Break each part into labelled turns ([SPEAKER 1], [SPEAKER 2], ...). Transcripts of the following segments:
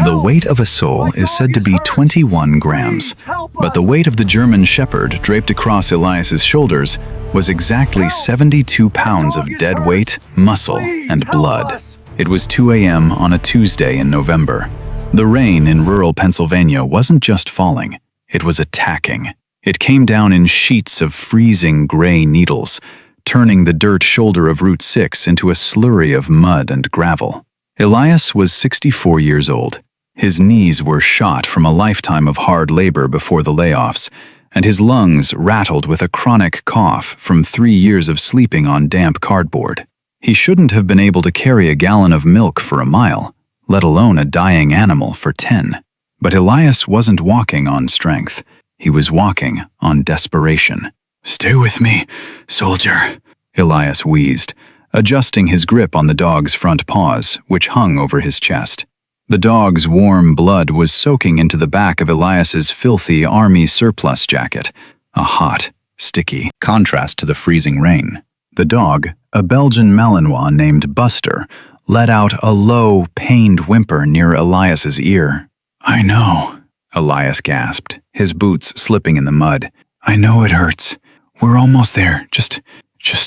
[SPEAKER 1] The weight of a soul is said to be 21 grams, but the weight of the German shepherd draped across Elias's shoulders was exactly 72 pounds of dead weight, muscle, and blood. It was 2 a.m. on a Tuesday in November. The rain in rural Pennsylvania wasn't just falling, it was attacking. It came down in sheets of freezing gray needles, turning the dirt shoulder of Route 6 into a slurry of mud and gravel. Elias was 64 years old. His knees were shot from a lifetime of hard labor before the layoffs, and his lungs rattled with a chronic cough from 3 years of sleeping on damp cardboard. He shouldn't have been able to carry a gallon of milk for a mile, let alone a dying animal for 10. But Elias wasn't walking on strength. He was walking on desperation. "Stay with me, soldier," Elias wheezed, adjusting his grip on the dog's front paws, which hung over his chest. The dog's warm blood was soaking into the back of Elias's filthy army surplus jacket, a hot, sticky contrast to the freezing rain. The dog, a Belgian Malinois named Buster, let out a low, pained whimper near Elias's ear. "I know," Elias gasped, his boots slipping in the mud. "I know it hurts. We're almost there. Just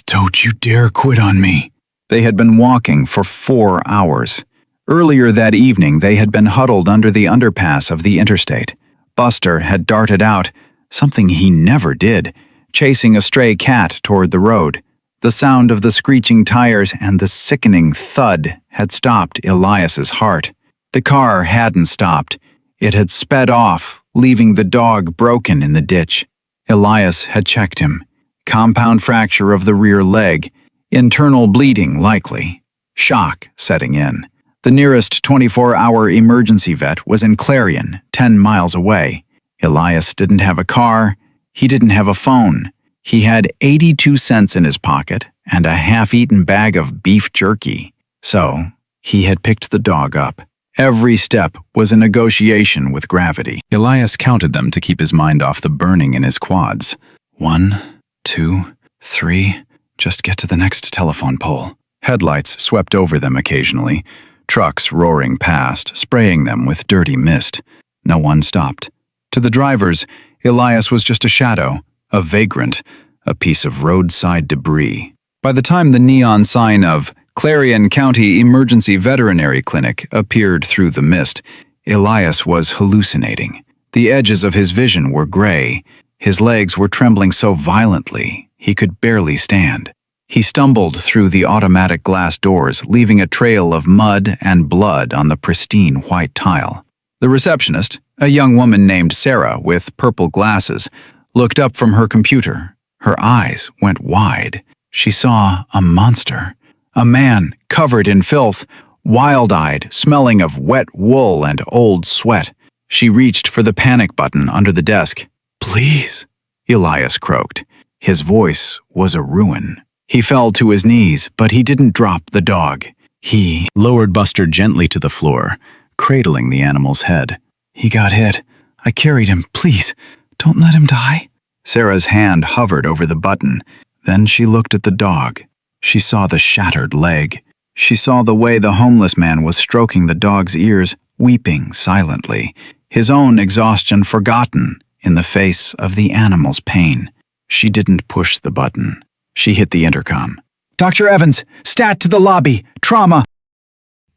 [SPEAKER 1] don't you dare quit on me." They had been walking for 4 hours. Earlier that evening, they had been huddled under the underpass of the interstate. Buster had darted out, something he never did, chasing a stray cat toward the road. The sound of the screeching tires and the sickening thud had stopped Elias's heart. The car hadn't stopped. It had sped off, leaving the dog broken in the ditch. Elias had checked him. Compound fracture of the rear leg, internal bleeding likely, shock setting in. The nearest 24-hour emergency vet was in Clarion, 10 miles away. Elias didn't have a car. He didn't have a phone. He had 82 cents in his pocket and a half-eaten bag of beef jerky. So, he had picked the dog up. Every step was a negotiation with gravity. Elias counted them to keep his mind off the burning in his quads. 1, 2, 3, just get to the next telephone pole. Headlights swept over them occasionally, trucks roaring past, spraying them with dirty mist. No one stopped. To the drivers, Elias was just a shadow, a vagrant, a piece of roadside debris. By the time the neon sign of Clarion County Emergency Veterinary Clinic appeared through the mist, Elias was hallucinating. The edges of his vision were gray. His legs were trembling so violently, he could barely stand. He stumbled through the automatic glass doors, leaving a trail of mud and blood on the pristine white tile. The receptionist, a young woman named Sarah with purple glasses, looked up from her computer. Her eyes went wide. She saw a monster. A man covered in filth, wild-eyed, smelling of wet wool and old sweat. She reached for the panic button under the desk. "Please," Elias croaked. His voice was a ruin. He fell to his knees, but he didn't drop the dog. He lowered Buster gently to the floor, cradling the animal's head. "He got hit. I carried him. Please, don't let him die." Sarah's hand hovered over the button. Then she looked at the dog. She saw the shattered leg. She saw the way the homeless man was stroking the dog's ears, weeping silently, his own exhaustion forgotten in the face of the animal's pain. She didn't push the button. She hit the intercom. "Dr. Evans, stat to the lobby, trauma."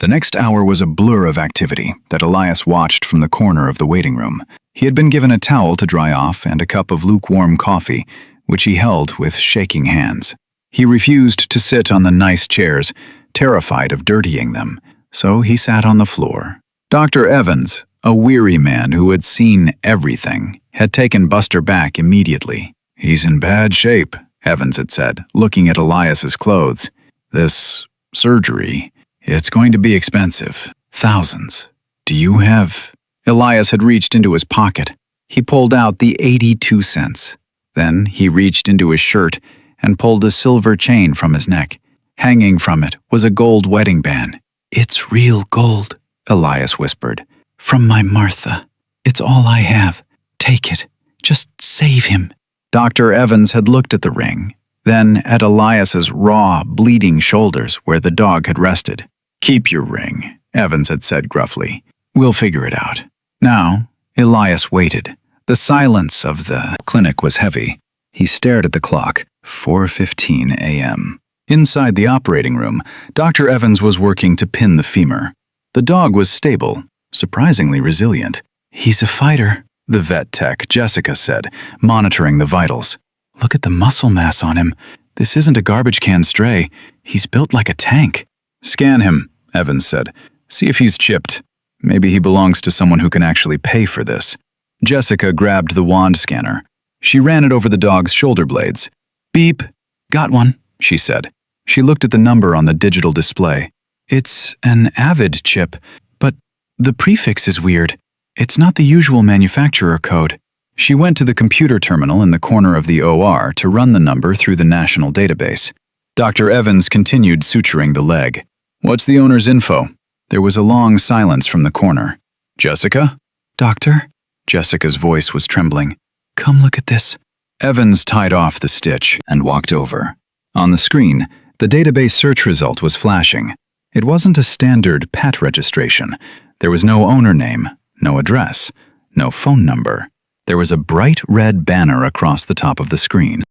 [SPEAKER 1] The next hour was a blur of activity that Elias watched from the corner of the waiting room. He had been given a towel to dry off and a cup of lukewarm coffee, which he held with shaking hands. He refused to sit on the nice chairs, terrified of dirtying them, so he sat on the floor. Dr. Evans, a weary man who had seen everything, had taken Buster back immediately. "He's in bad shape," Evans had said, looking at Elias's clothes. "This surgery, it's going to be expensive. Thousands. Do you have—" Elias had reached into his pocket. He pulled out the 82 cents. Then he reached into his shirt and pulled a silver chain from his neck. Hanging from it was a gold wedding band. "It's real gold," Elias whispered. "From my Martha. It's all I have. Take it. Just save him." Dr. Evans had looked at the ring, then at Elias's raw, bleeding shoulders where the dog had rested. "Keep your ring," Evans had said gruffly. We'll figure it out. Now, Elias waited. The silence of the clinic was heavy. He stared at the clock. 4:15 a.m. Inside the operating room, Dr. Evans was working to pin the femur. The dog was stable, surprisingly resilient. He's a fighter, the vet tech, Jessica, said, monitoring the vitals. Look at the muscle mass on him. This isn't a garbage can stray. He's built like a tank. Scan him, Evans said. See if he's chipped. Maybe he belongs to someone who can actually pay for this. Jessica grabbed the wand scanner. She ran it over the dog's shoulder blades. Beep. Got one, she said. She looked at the number on the digital display. It's an Avid chip, but the prefix is weird. It's not the usual manufacturer code. She went to the computer terminal in the corner of the OR to run the number through the national database. Dr. Evans continued suturing the leg. What's the owner's info? There was a long silence from the corner. Jessica? Doctor? Jessica's voice was trembling. Come look at this. Evans tied off the stitch and walked over. On the screen, the database search result was flashing. It wasn't a standard pet registration. There was no owner name, no address, no phone number. There was a bright red banner across the top of the screen.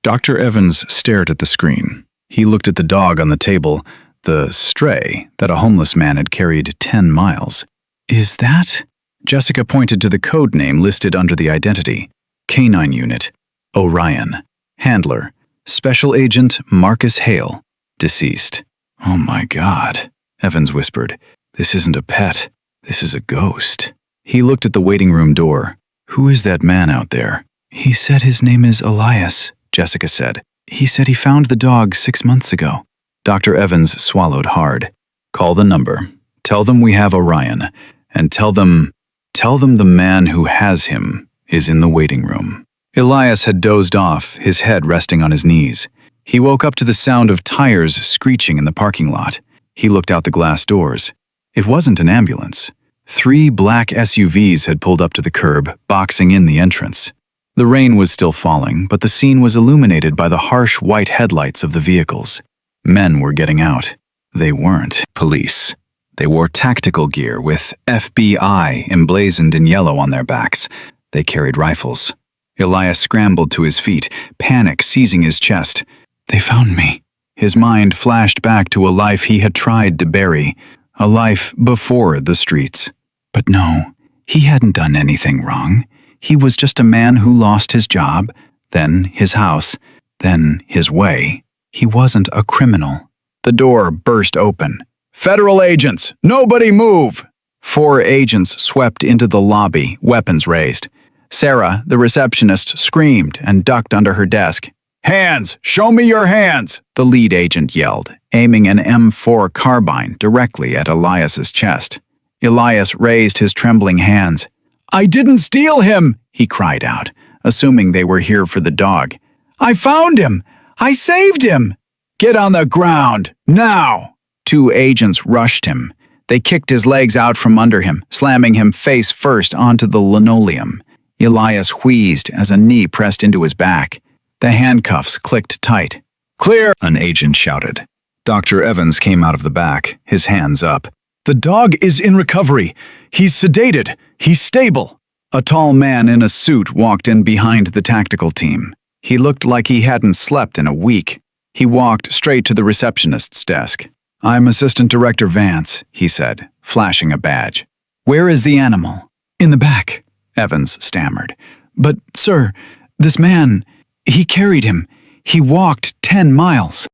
[SPEAKER 1] Dr. Evans stared at the screen. He looked at the dog on the table, the stray that a homeless man had carried 10 miles. Is that? Jessica pointed to the code name listed under the identity. Canine Unit, Orion. Handler, Special Agent Marcus Hale. Deceased. Oh my God, Evans whispered. This isn't a pet. This is a ghost. He looked at the waiting room door. Who is that man out there? He said his name is Elias, Jessica said. He said he found the dog 6 months ago. Dr. Evans swallowed hard. Call the number. Tell them we have Orion. And tell them the man who has him is in the waiting room. Elias had dozed off, his head resting on his knees. He woke up to the sound of tires screeching in the parking lot. He looked out the glass doors. It wasn't an ambulance. 3 black SUVs had pulled up to the curb, boxing in the entrance. The rain was still falling, but the scene was illuminated by the harsh white headlights of the vehicles. Men were getting out. They weren't police. They wore tactical gear with FBI emblazoned in yellow on their backs. They carried rifles. Elias scrambled to his feet, panic seizing his chest. They found me. His mind flashed back to a life he had tried to bury, a life before the streets. But no, he hadn't done anything wrong. He was just a man who lost his job, then his house, then his way. He wasn't a criminal. The door burst open. Federal agents! Nobody move! 4 agents swept into the lobby, weapons raised. Sarah, the receptionist, screamed and ducked under her desk. Hands! Show me your hands! The lead agent yelled, aiming an M4 carbine directly at Elias's chest. Elias raised his trembling hands. I didn't steal him! He cried out, assuming they were here for the dog. I found him! I saved him! Get on the ground, now! 2 agents rushed him. They kicked his legs out from under him, slamming him face first onto the linoleum. Elias wheezed as a knee pressed into his back. The handcuffs clicked tight. Clear! An agent shouted. Dr. Evans came out of the back, his hands up. The dog is in recovery. He's sedated. He's stable. A tall man in a suit walked in behind the tactical team. He looked like he hadn't slept in a week. He walked straight to the receptionist's desk. I'm Assistant Director Vance, he said, flashing a badge. Where is the animal? In the back, Evans stammered. But, sir, this man, he carried him. He walked 10 miles.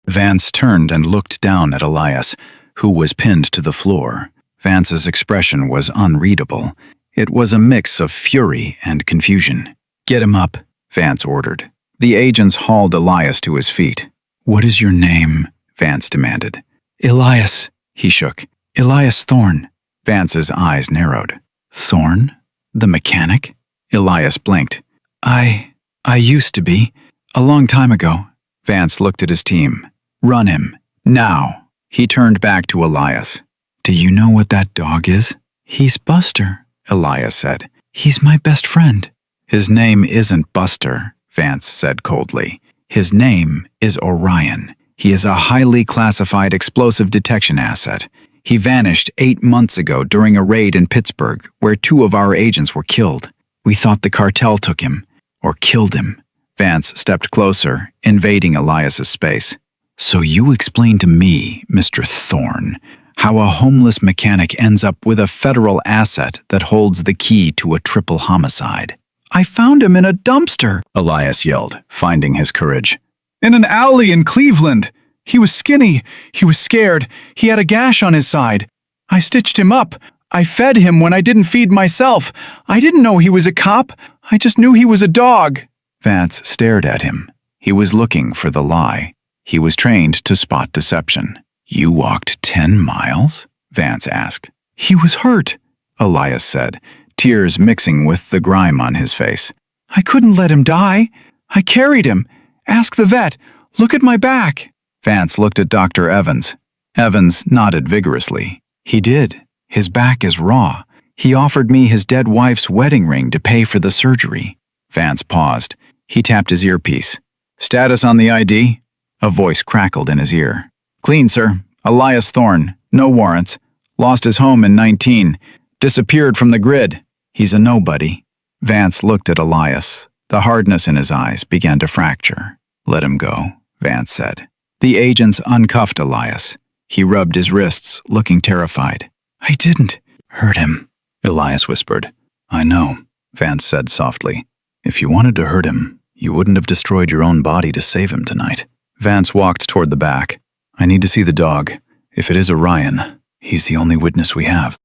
[SPEAKER 1] Vance turned and looked down at Elias, who was pinned to the floor. Vance's expression was unreadable. It was a mix of fury and confusion. Get him up, Vance ordered. The agents hauled Elias to his feet. What is your name? Vance demanded. Elias, he shook. Elias Thorne. Vance's eyes narrowed. Thorne? The mechanic? Elias blinked. I used to be. A long time ago. Vance looked at his team. Run him. Now. He turned back to Elias. Do you know what that dog is? He's Buster, Elias said. He's my best friend. His name isn't Buster, Vance said coldly. His name is Orion. He is a highly classified explosive detection asset. He vanished 8 months ago during a raid in Pittsburgh where 2 of our agents were killed. We thought the cartel took him, or killed him." Vance stepped closer, invading Elias's space. "So you explain to me, Mr. Thorne, how a homeless mechanic ends up with a federal asset that holds the key to a triple homicide." "I found him in a dumpster," Elias yelled, finding his courage. "In an alley in Cleveland. He was skinny. He was scared. He had a gash on his side. I stitched him up. I fed him when I didn't feed myself. I didn't know he was a cop. I just knew he was a dog." Vance stared at him. He was looking for the lie. He was trained to spot deception. "You walked 10 miles?" Vance asked. "He was hurt," Elias said, tears mixing with the grime on his face. "I couldn't let him die. I carried him. Ask the vet. Look at my back." Vance looked at Dr. Evans. Evans nodded vigorously. "He did. His back is raw. He offered me his dead wife's wedding ring to pay for the surgery." Vance paused. He tapped his earpiece. "Status on the ID?" A voice crackled in his ear. "Clean, sir. Elias Thorne. No warrants. Lost his home in 19. Disappeared from the grid. He's a nobody." Vance looked at Elias. The hardness in his eyes began to fracture. "Let him go," Vance said. The agents uncuffed Elias. He rubbed his wrists, looking terrified. "I didn't hurt him," Elias whispered. "I know," Vance said softly. "If you wanted to hurt him, you wouldn't have destroyed your own body to save him tonight." Vance walked toward the back. "I need to see the dog. If it is Orion, he's the only witness we have."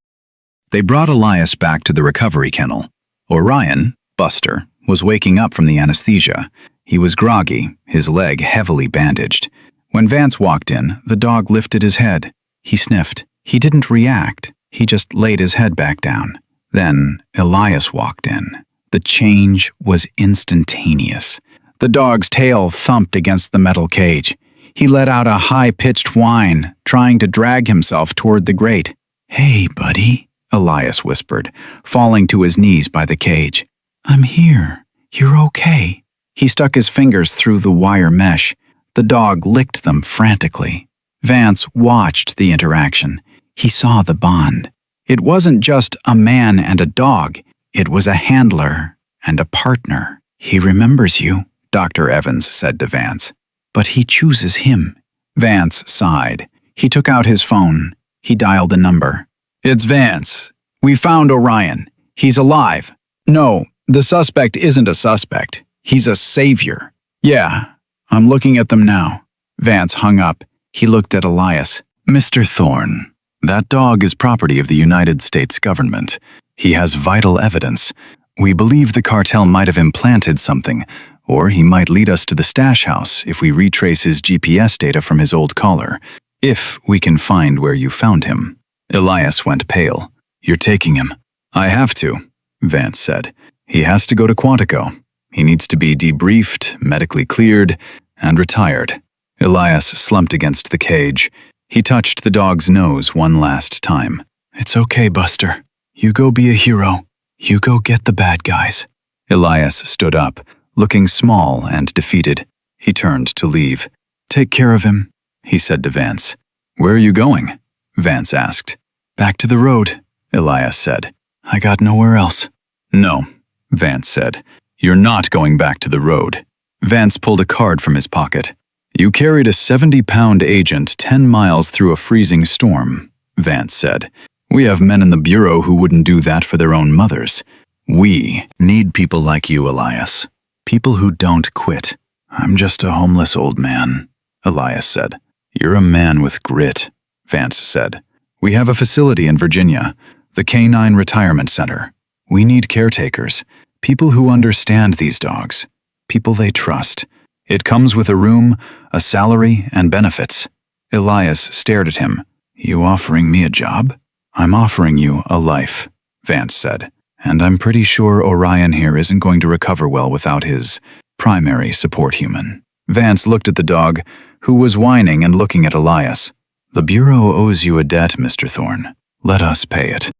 [SPEAKER 1] They brought Elias back to the recovery kennel. Orion, Buster, was waking up from the anesthesia. He was groggy, his leg heavily bandaged. When Vance walked in, the dog lifted his head. He sniffed. He didn't react. He just laid his head back down. Then Elias walked in. The change was instantaneous. The dog's tail thumped against the metal cage. He let out a high-pitched whine, trying to drag himself toward the grate. "Hey, buddy," Elias whispered, falling to his knees by the cage. "I'm here. You're okay." He stuck his fingers through the wire mesh. The dog licked them frantically. Vance watched the interaction. He saw the bond. It wasn't just a man and a dog. It was a handler and a partner. "He remembers you," Dr. Evans said to Vance. "But he chooses him." Vance sighed. He took out his phone. He dialed the number. "It's Vance. We found Orion. He's alive. No, the suspect isn't a suspect. He's a savior." "Yeah, I'm looking at them now." Vance hung up. He looked at Elias. "Mr. Thorne, that dog is property of the United States government. He has vital evidence. We believe the cartel might have implanted something, or he might lead us to the stash house if we retrace his GPS data from his old caller, if we can find where you found him." Elias went pale. "You're taking him." "I have to," Vance said. "He has to go to Quantico. He needs to be debriefed, medically cleared, and retired." Elias slumped against the cage. He touched the dog's nose one last time. "It's okay, Buster. You go be a hero. You go get the bad guys." Elias stood up, looking small and defeated. He turned to leave. "Take care of him," he said to Vance. "Where are you going?" Vance asked. "Back to the road," Elias said. "I got nowhere else." "No," Vance said. "You're not going back to the road." Vance pulled a card from his pocket. "You carried a 70-pound agent 10 miles through a freezing storm," Vance said. "We have men in the Bureau who wouldn't do that for their own mothers. We need people like you, Elias. People who don't quit." "I'm just a homeless old man," Elias said. "You're a man with grit," Vance said. "We have a facility in Virginia, the Canine Retirement Center. We need caretakers, people who understand these dogs, people they trust. It comes with a room, a salary, and benefits." Elias stared at him. "You offering me a job?" "I'm offering you a life," Vance said. "And I'm pretty sure Orion here isn't going to recover well without his primary support human." Vance looked at the dog, who was whining and looking at Elias. "The Bureau owes you a debt, Mr. Thorne. Let us pay it."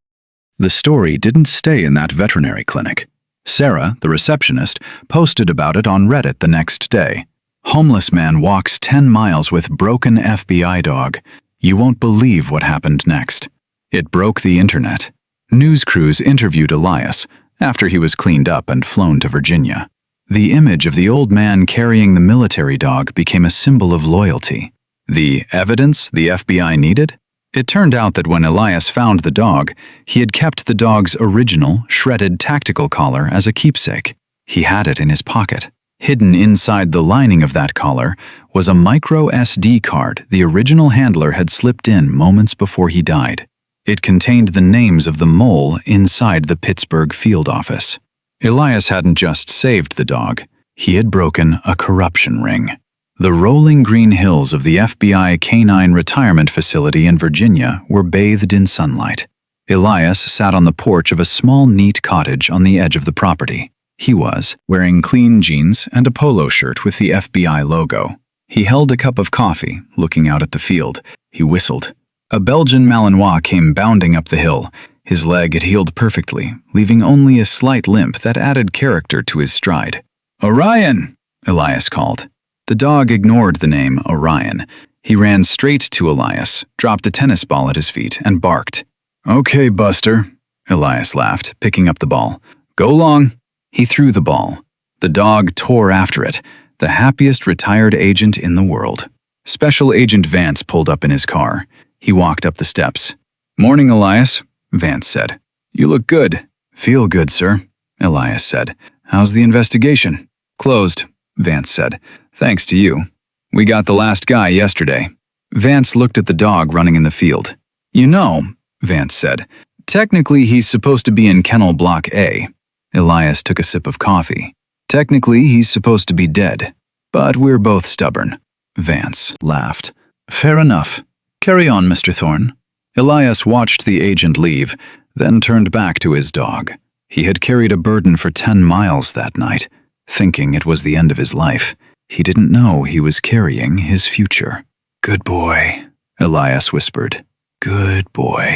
[SPEAKER 1] The story didn't stay in that veterinary clinic. Sarah, the receptionist, posted about it on Reddit the next day. "Homeless man walks 10 miles with broken FBI dog. You won't believe what happened next. It broke the internet. News crews interviewed Elias after he was cleaned up and flown to Virginia. The image of the old man carrying the military dog became a symbol of loyalty. The evidence the FBI needed? It turned out that when Elias found the dog, he had kept the dog's original, shredded tactical collar as a keepsake. He had it in his pocket. Hidden inside the lining of that collar was a micro SD card the original handler had slipped in moments before he died. It contained the names of the mole inside the Pittsburgh field office. Elias hadn't just saved the dog, he had broken a corruption ring. The rolling green hills of the FBI Canine Retirement Facility in Virginia were bathed in sunlight. Elias sat on the porch of a small, neat cottage on the edge of the property. He was wearing clean jeans and a polo shirt with the FBI logo. He held a cup of coffee, looking out at the field. He whistled. A Belgian Malinois came bounding up the hill. His leg had healed perfectly, leaving only a slight limp that added character to his stride. "Orion!" Elias called. The dog ignored the name Orion. He ran straight to Elias, dropped a tennis ball at his feet, and barked. "Okay, Buster," Elias laughed, picking up the ball. "Go long." He threw the ball. The dog tore after it, the happiest retired agent in the world. Special Agent Vance pulled up in his car. He walked up the steps. "Morning, Elias," Vance said. "You look good." "Feel good, sir," Elias said. "How's the investigation?" "Closed," Vance said. "Thanks to you. We got the last guy yesterday." Vance looked at the dog running in the field. "You know," Vance said, "technically he's supposed to be in Kennel Block A." Elias took a sip of coffee. "Technically he's supposed to be dead, but we're both stubborn." Vance laughed. "Fair enough. Carry on, Mr. Thorne." Elias watched the agent leave, then turned back to his dog. He had carried a burden for 10 miles that night, thinking it was the end of his life. He didn't know he was carrying his future. "Good boy," Elias whispered. "Good boy."